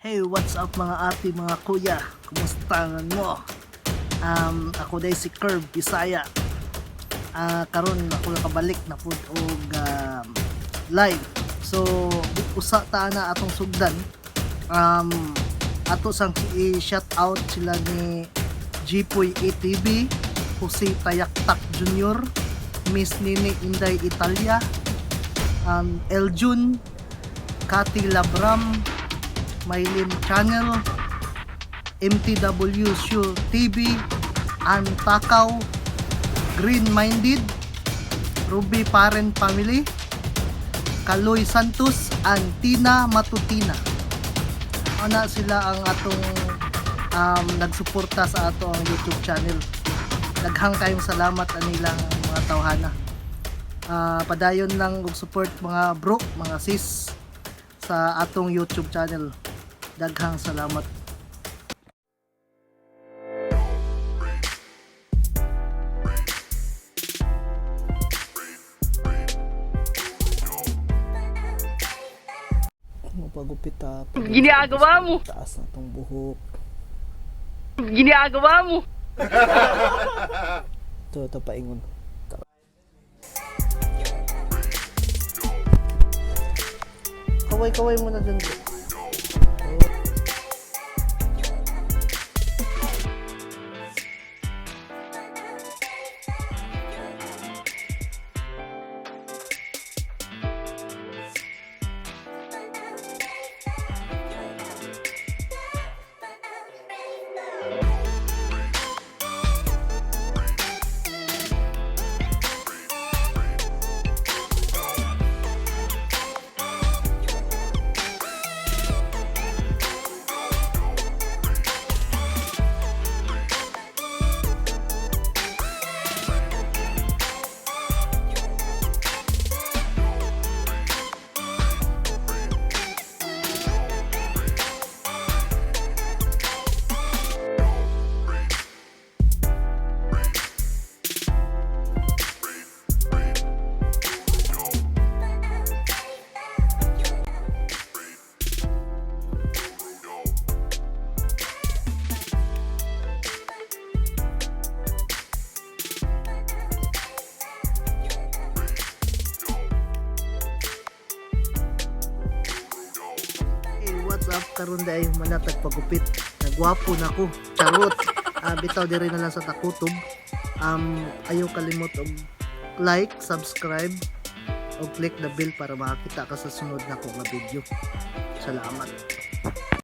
Hey, what's up mga ate, mga kuya? Kumusta mo? Ako day si Curb Bisaya. Karon ako nakabalik na pud og live. So, usa ta na atong sugdan. Ato sang i-shout out sila ni Jipoy ATV, Jose Tayaktak Jr., Miss Nini Inday Italia, Eljun, Cathy Labram, Mylin Channel, MTW Show TV, Ann Takaw, Green Minded, Ruby Parent Family, Kaloy Santos, and Tina Matutina. Ana sila ang atong nagsuporta sa atong YouTube channel. Daghang kayong salamat anilang mga tawhana. Padayon lang og support mga bro, mga sis sa atong YouTube channel. Daghang salamat. Pagupit Ginagawa mo. Taas na tong buhok. Ginagawa mo. Ito paingon. Kaway mo na dun. What's up, karon day manatag pagupit. Nagwapo na ko. Charot. Bitaw diri na lang sa takutob. Ayaw kalimot og like, subscribe, og click the bell para makakita ka sa sunod na ko nga video. Salamat.